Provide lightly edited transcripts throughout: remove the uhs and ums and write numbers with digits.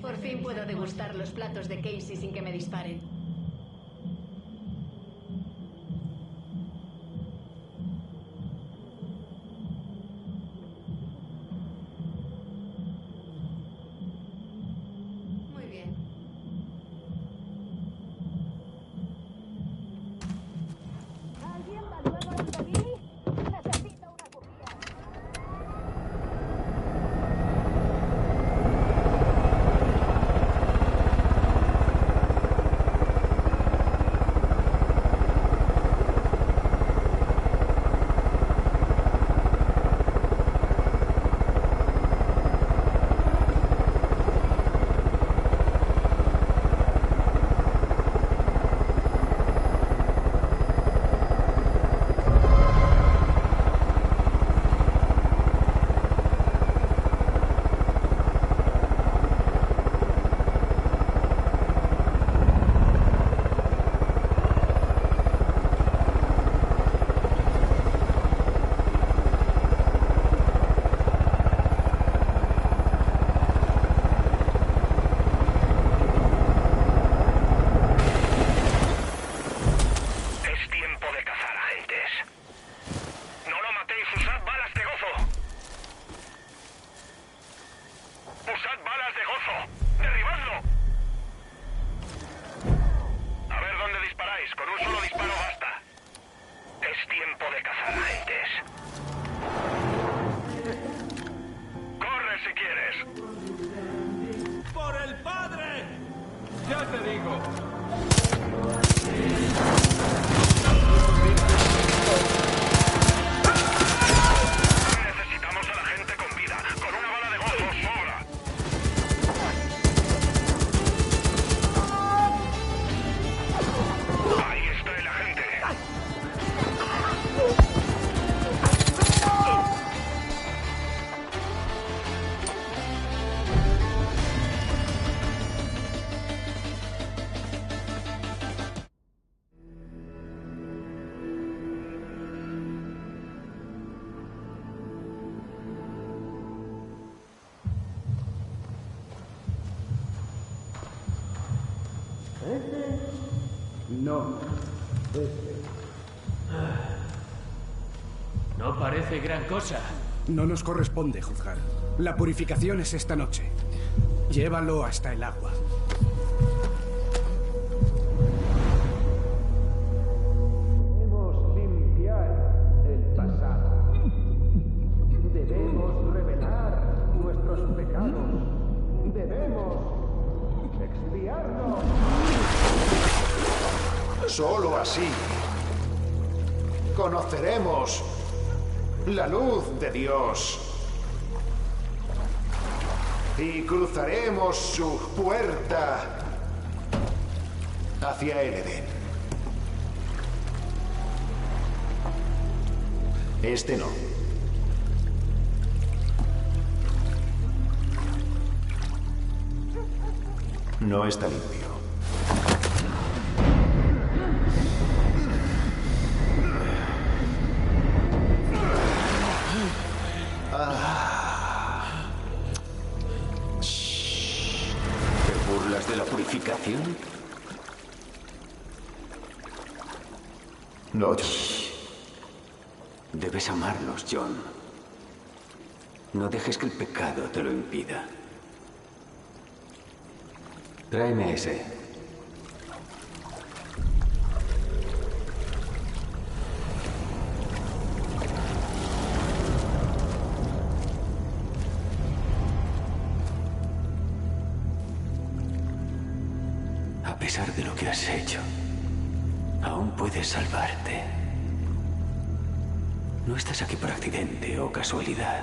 Por fin puedo degustar los platos de Casey sin que me disparen. Muy bien. ¿Alguien va luego a intervenir? Necesito una copia. No. No parece gran cosa. No nos corresponde juzgar. La purificación es esta noche. Llévalo hasta el agua. Debemos limpiar el pasado. Debemos revelar nuestros pecados. Debemos expiarlos. Solo así conoceremos la luz de Dios y cruzaremos su puerta hacia el Edén. Este no. No está limpio. ¿Te burlas de la purificación? No, John. Debes amarlos, John. No dejes que el pecado te lo impida. Tráeme ese. A pesar de lo que has hecho, aún puedes salvarte. No estás aquí por accidente o casualidad.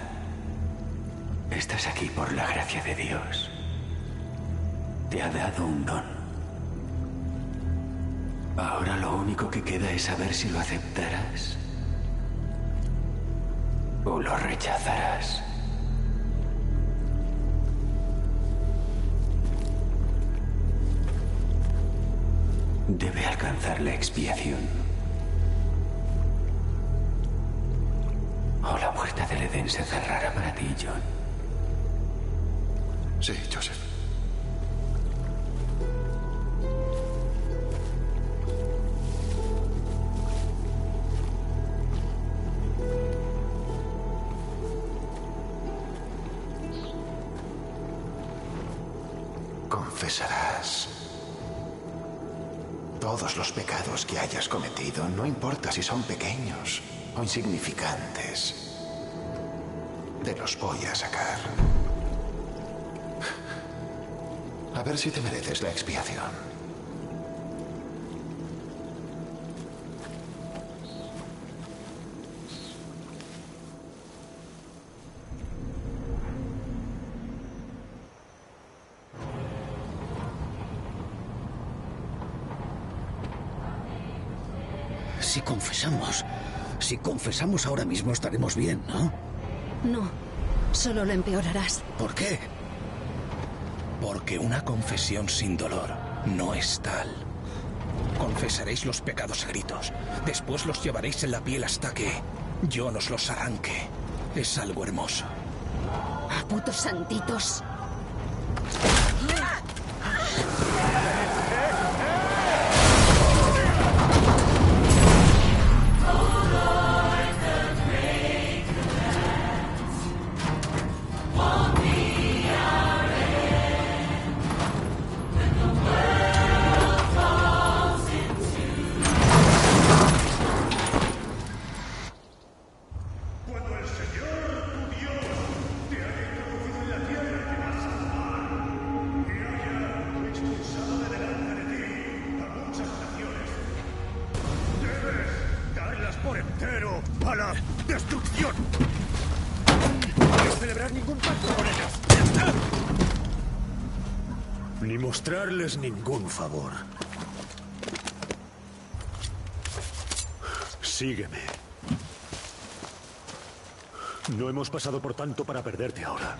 Estás aquí por la gracia de Dios. Te ha dado un don. Ahora lo único que queda es saber si lo aceptarás o lo rechazarás. Debe alcanzar la expiación. O la puerta del Edén se cerrará para ti, John. Sí, Joseph. confesarás todos los pecados que hayas cometido, no importa si son pequeños o insignificantes. Te los voy a sacar. A ver si te mereces la expiación. Si confesamos ahora mismo estaremos bien, ¿no? No, solo lo empeorarás. ¿Por qué? Porque una confesión sin dolor no es tal. Confesaréis los pecados a gritos. Después los llevaréis en la piel hasta que yo nos los arranque. Es algo hermoso. ¡Ah, putos santitos! Mostrarles ningún favor. Sígueme. No hemos pasado por tanto para perderte ahora.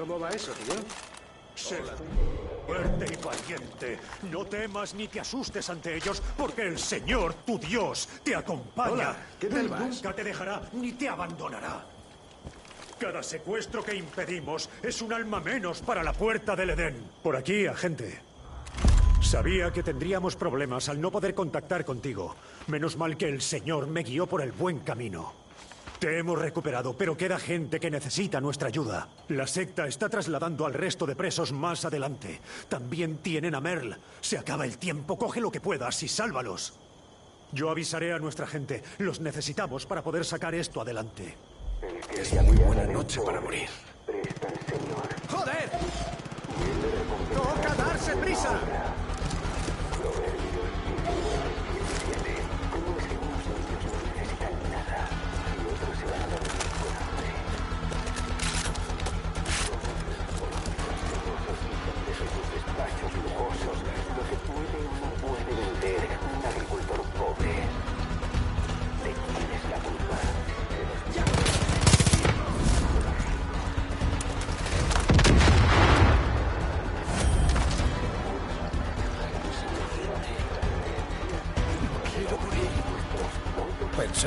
¿Cómo va eso, tío? Sé fuerte y valiente. No temas ni te asustes ante ellos, porque el Señor, tu Dios, te acompaña. Hola, ¿qué tal Él vas? nunca te dejará ni te abandonará. Cada secuestro que impedimos es un alma menos para la puerta del Edén. Por aquí, agente. Sabía que tendríamos problemas al no poder contactar contigo. Menos mal que el Señor me guió por el buen camino. Te hemos recuperado, pero queda gente que necesita nuestra ayuda. La secta está trasladando al resto de presos más adelante. También tienen a Merle. Se acaba el tiempo, coge lo que puedas y sálvalos. Yo avisaré a nuestra gente. Los necesitamos para poder sacar esto adelante. Es muy buena noche para morir. ¡Joder!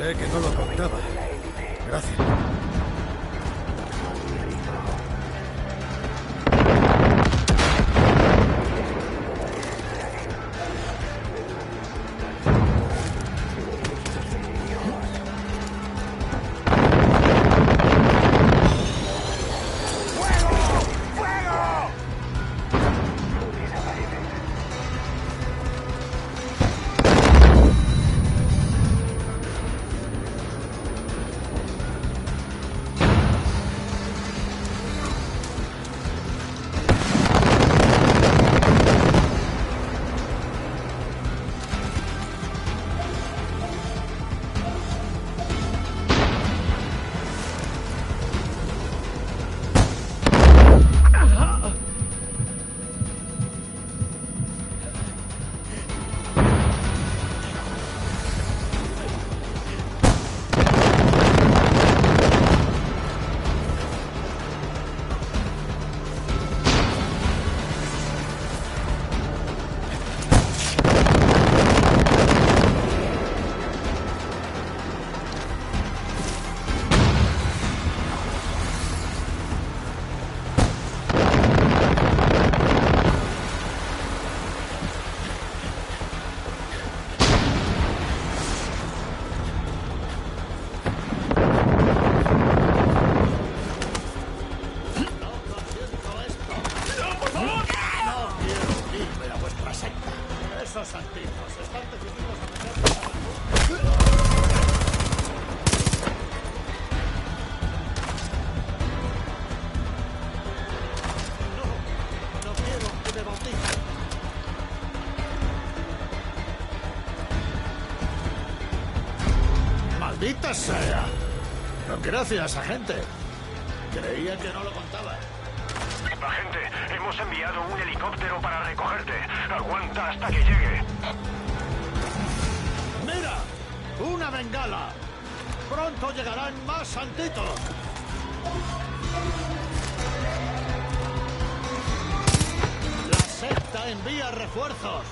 sé que no lo contaba. Gracias. ¡Maldita sea! Gracias, agente. Creía que no lo contaba. Agente, hemos enviado un helicóptero para recogerte. Aguanta hasta que llegue. ¡Mira! ¡Una bengala! ¡Pronto llegarán más santitos! La secta envía refuerzos.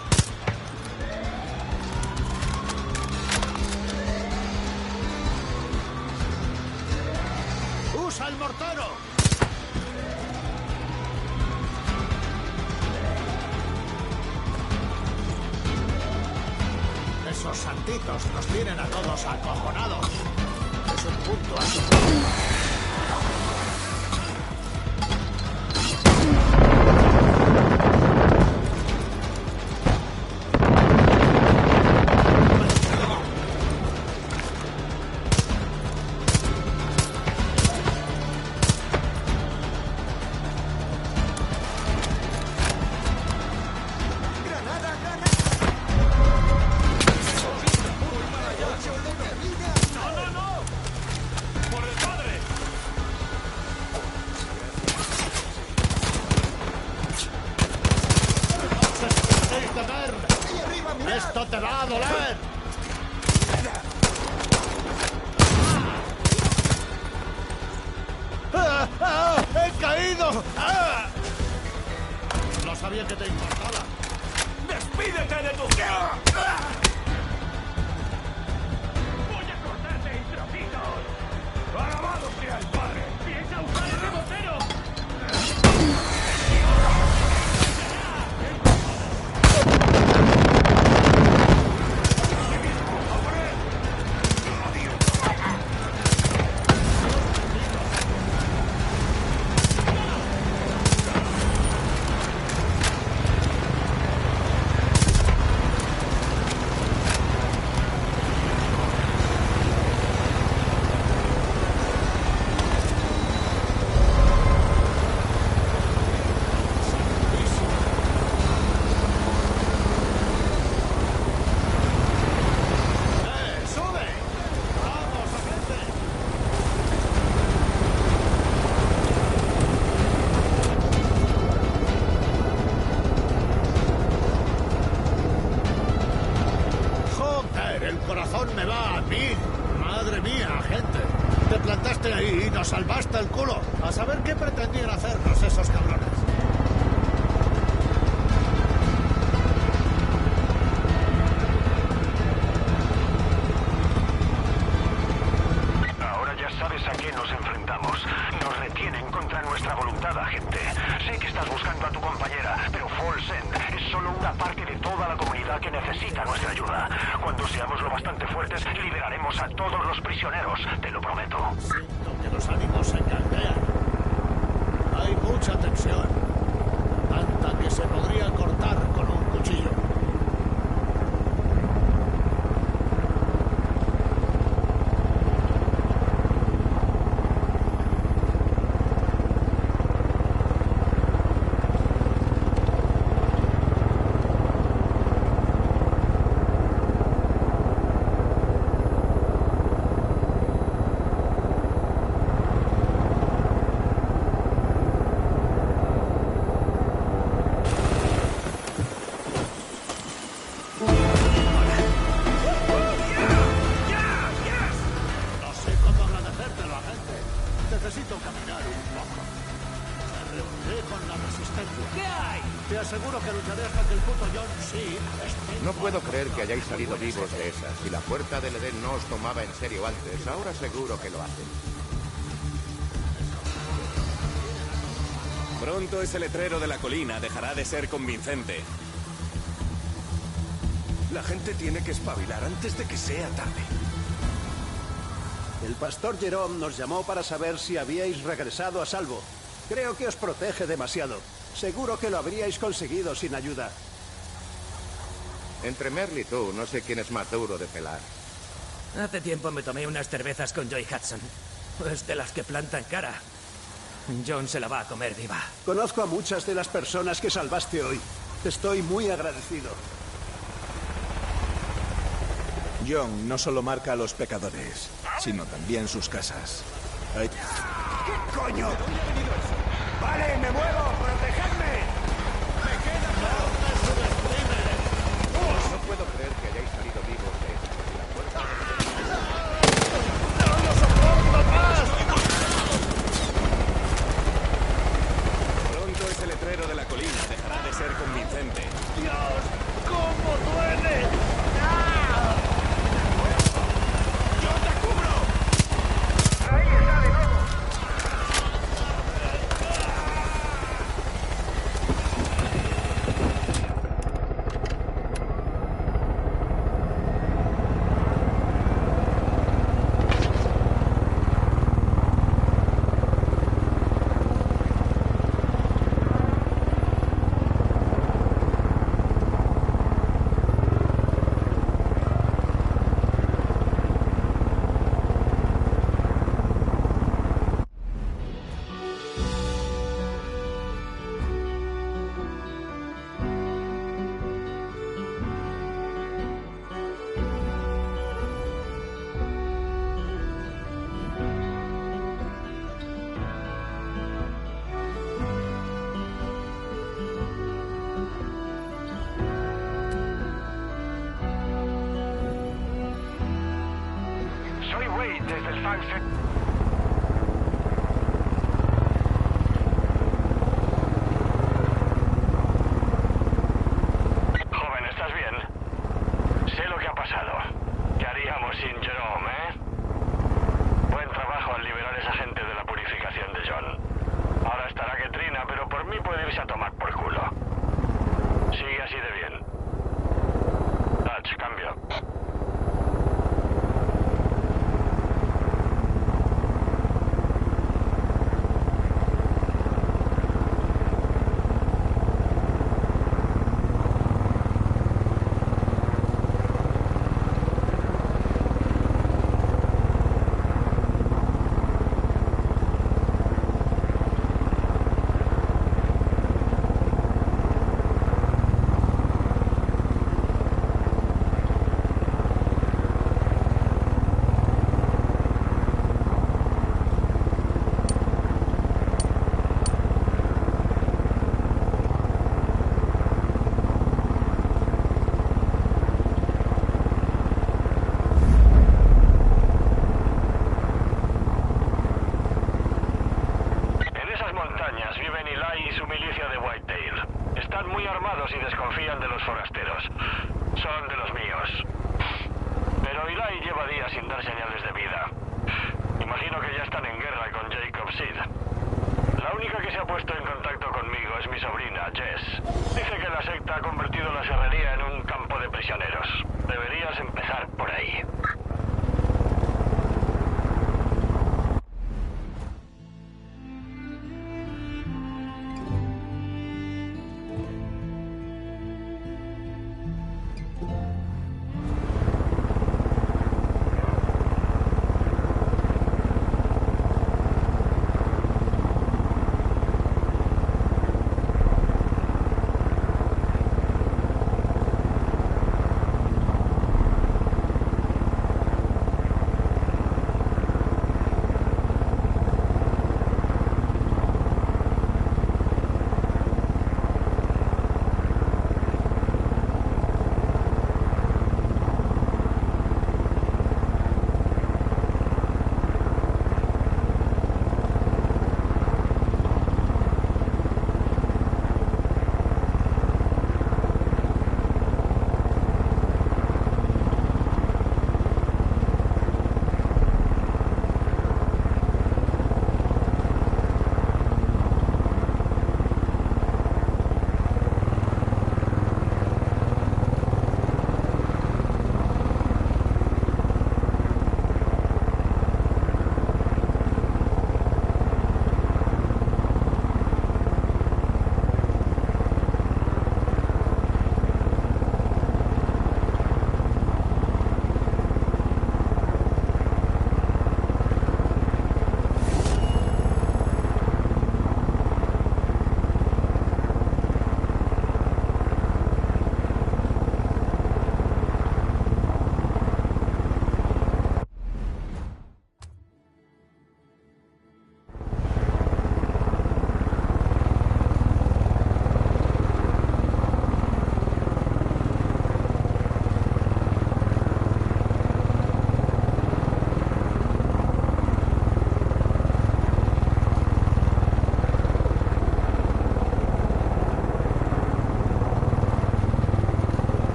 ¡Usa el mortero! Esos santitos nos tienen a todos acojonados. Es un punto así. ¡Esto te va a doler! ¡Ah! ¡Ah! ¡He caído! ¡Ah! No sabía que te importaba. ¡Despídete de tu... ¡Ah! ¡Voy a cortarte en trocitos! ¡Alabado sea el Padre! ¡Piensa usar ese mortero! Ahí y nos salvaste el culo. A saber qué pretendían hacernos esos cabrones. estás buscando a tu compañera, pero Falls End es solo una parte de toda la comunidad que necesita nuestra ayuda. Cuando seamos lo bastante fuertes, liberaremos a todos los prisioneros, te lo prometo. Siento que los ánimos se caldean. Hay mucha tensión. Tanta que se podría cortar con un cuchillo. Necesito caminar un poco. Me reuniré con la resistencia. ¿Qué hay? Te aseguro que lucharé hasta que el puto John sí esté... No puedo creer que hayáis salido vivos de esas. Si la puerta del Edén no os tomaba en serio antes, ahora seguro que lo hacen. Pronto ese letrero de la colina dejará de ser convincente. La gente tiene que espabilar antes de que sea tarde. El pastor Jerome nos llamó para saber si habíais regresado a salvo. Creo que os protege demasiado. Seguro que lo habríais conseguido sin ayuda. Entre Merle y tú, no sé quién es más duro de pelar. Hace tiempo me tomé unas cervezas con Joy Hudson. Pues de las que plantan cara. John se la va a comer viva. Conozco a muchas de las personas que salvaste hoy. Te estoy muy agradecido. John no solo marca a los pecadores, sino también sus casas. Ay. ¿Qué coño? ¡Vale, me muevo! ¡Protegedme! ¡Me queda claro! No puedo creer que hayáis salido vivos de eso. ¡No lo soporto más! Pronto ese letrero de la colina dejará de ser convincente. ¡Dios! ¡Cómo duele! Desde el Sunset. Joven, ¿estás bien? Sé lo que ha pasado. ¿Qué haríamos sin Jerome, Buen trabajo al liberar a esa gente de la purificación de John. Ahora estará que trina, pero por mí puede irse a tomar por culo. Sigue así de bien. Dutch, cambio. Y desconfían de los forasteros. Son de los míos. Pero Eli lleva días sin dar señales de vida. Imagino que ya están en guerra con Jacob Seed. La única que se ha puesto en contacto conmigo es mi sobrina, Jess. Dice que la secta ha convertido la serrería en un campo de prisioneros. Deberías empezar por ahí.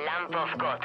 Lamp of God.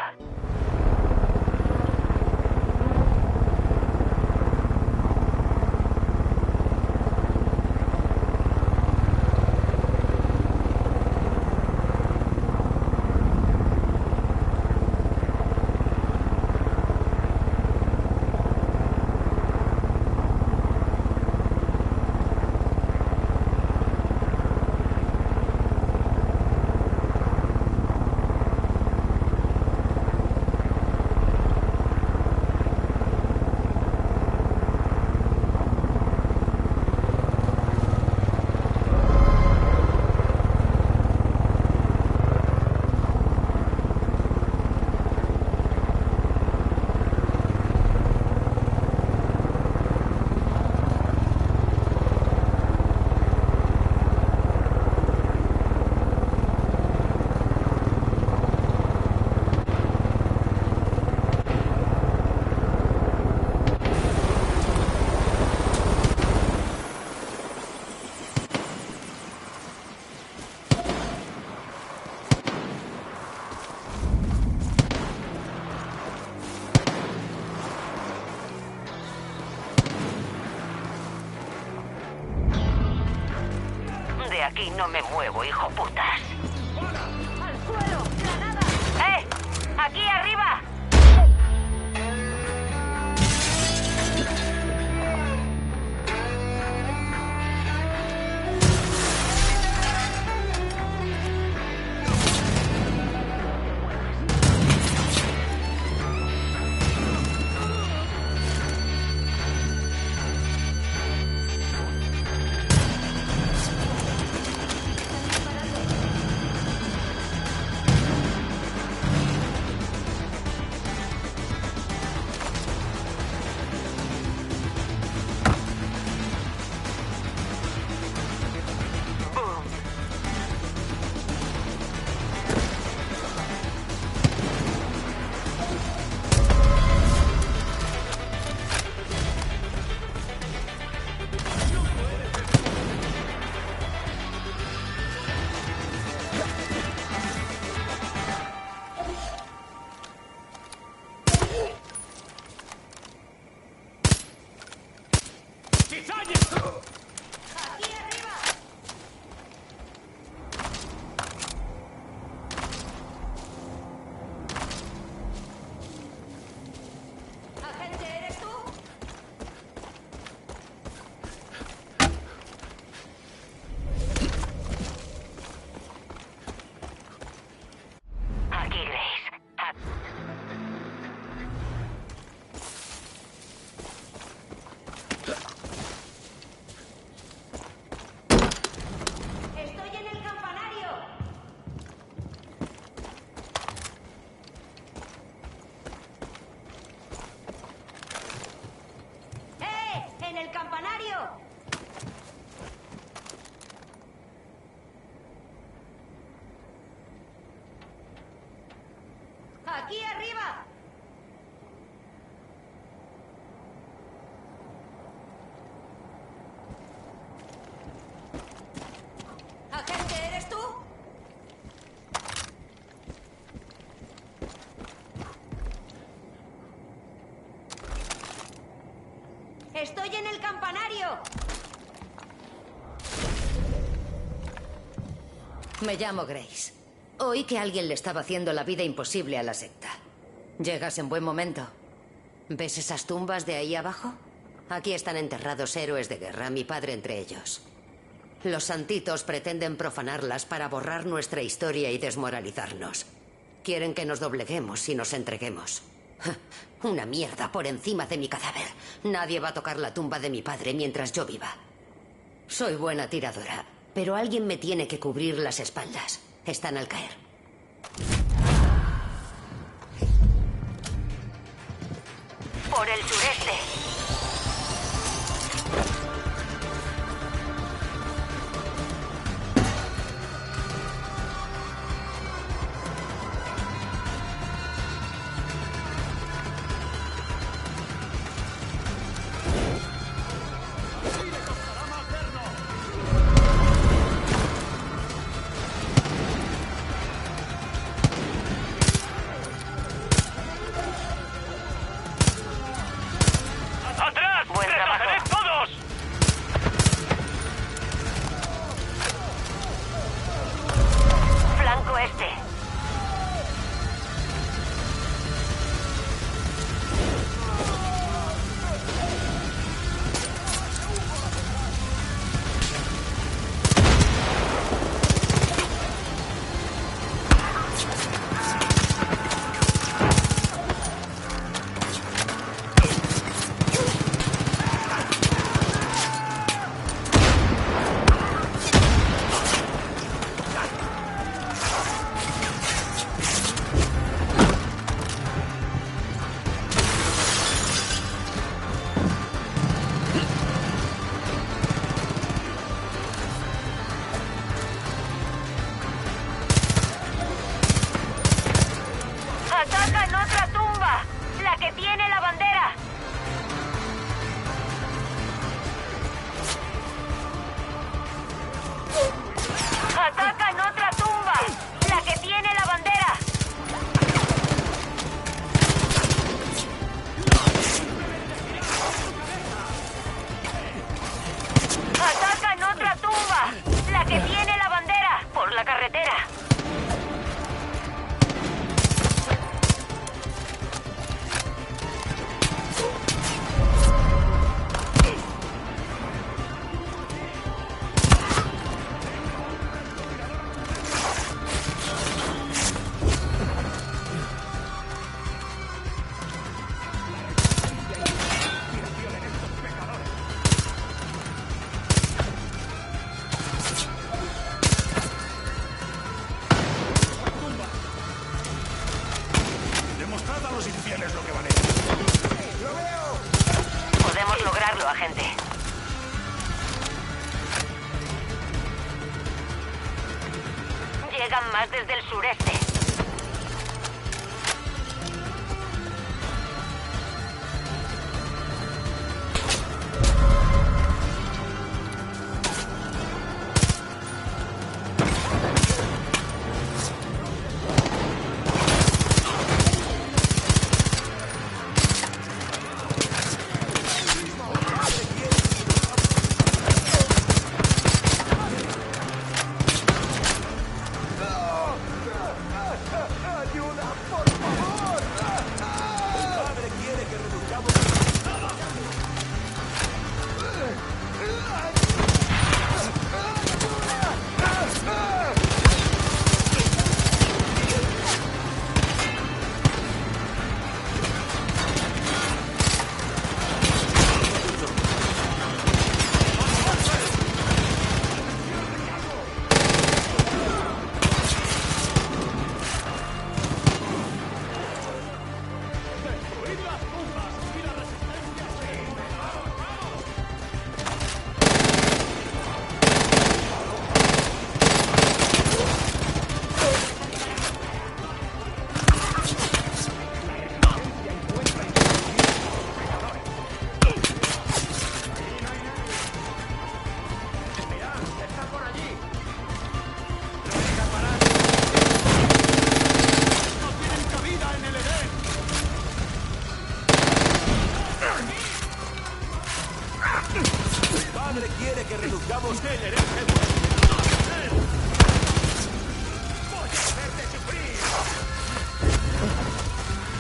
no me muevo, hijo putas. ¡Al suelo! ¡Granada! ¡Aquí arriba! ¡Aquí arriba! ¿Agente, eres tú? ¡Estoy en el campanario! Me llamo Grace. Oí que alguien le estaba haciendo la vida imposible a la secta. Llegas en buen momento. ¿Ves esas tumbas de ahí abajo? Aquí están enterrados héroes de guerra, mi padre entre ellos. Los santitos pretenden profanarlas para borrar nuestra historia y desmoralizarnos. Quieren que nos dobleguemos y nos entreguemos. Una mierda por encima de mi cadáver. Nadie va a tocar la tumba de mi padre mientras yo viva. Soy buena tiradora, pero alguien me tiene que cubrir las espaldas. Están al caer. Por el sureste. tienes lo que vale. ¡Lo veo! Podemos lograrlo, agente. Llegan más desde el sureste.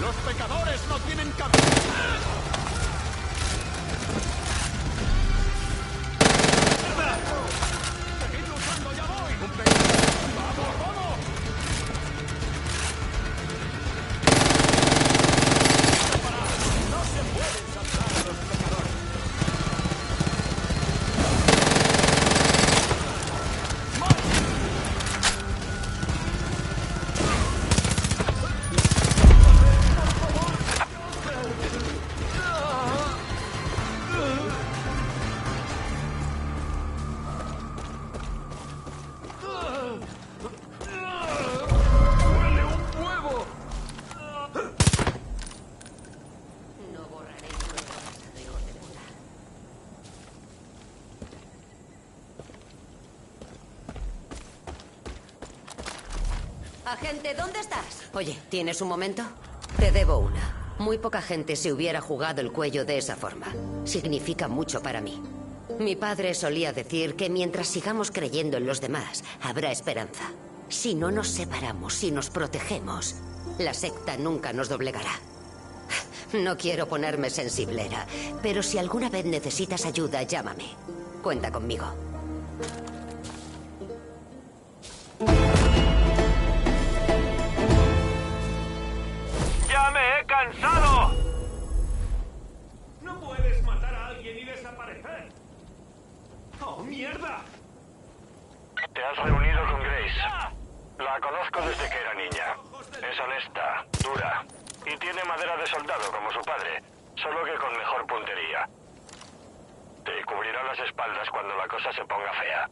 ¡Los pecadores no tienen cabida! ¡Seguid luchando, ya voy! ¡Vamos, vamos! ¡No se pueden saltar a los pecadores! Agente, ¿dónde estás? Oye, ¿tienes un momento? Te debo una. Muy poca gente se hubiera jugado el cuello de esa forma. Significa mucho para mí. Mi padre solía decir que mientras sigamos creyendo en los demás, habrá esperanza. Si no nos separamos, si nos protegemos, la secta nunca nos doblegará. No quiero ponerme sensiblera, pero si alguna vez necesitas ayuda, llámame. Cuenta conmigo. ¡Ya me he cansado! No puedes matar a alguien y desaparecer. ¡Oh, mierda! Te has reunido con Grace. La conozco desde que era niña. Es honesta, dura y tiene madera de soldado como su padre, solo que con mejor puntería. Te cubrirá las espaldas cuando la cosa se ponga fea.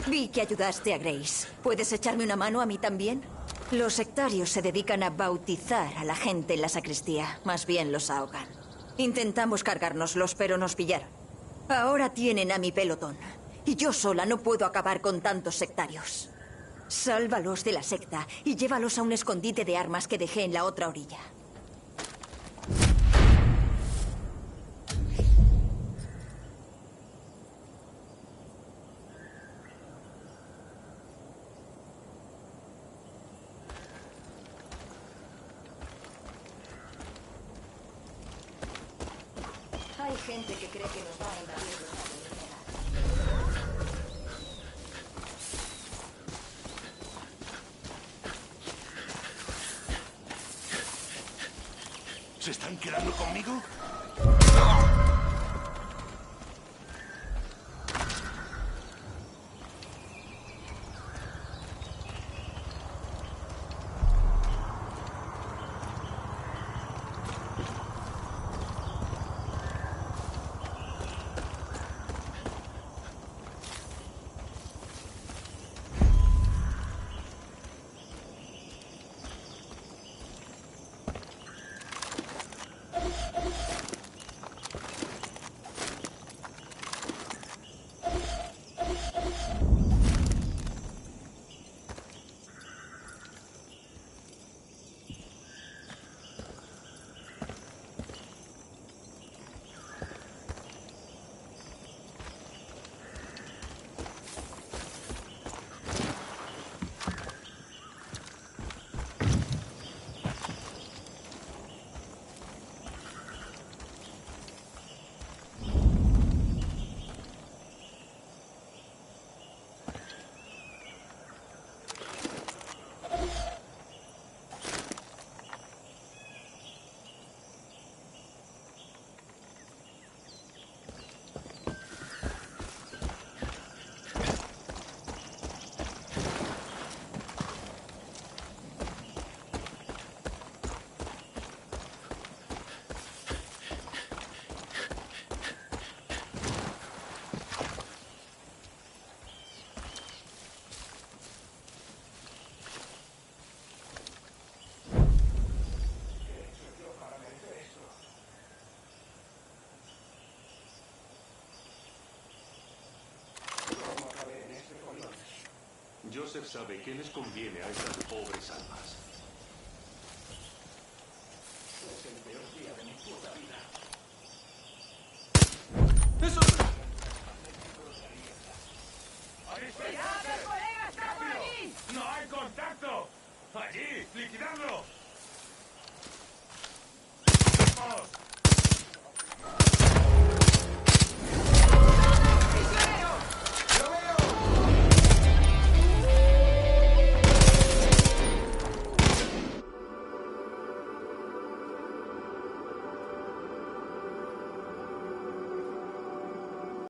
Vi que ayudaste a Grace. ¿Puedes echarme una mano a mí también? Los sectarios se dedican a bautizar a la gente en la sacristía. Más bien los ahogan. Intentamos cargárnoslos, pero nos pillaron. Ahora tienen a mi pelotón. Y yo sola no puedo acabar con tantos sectarios. Sálvalos de la secta y llévalos a un escondite de armas que dejé en la otra orilla. Hay gente que cree que nos va a invadir los alienígenas. ¿Se están quedando conmigo? Joseph sabe qué les conviene a estas pobres almas. Es el peor día de mi puta vida. ¡Eso! ¡Cuidado, el colega está por allí! ¡No hay contacto! ¡Allí! ¡Liquidadlo! ¡Vamos!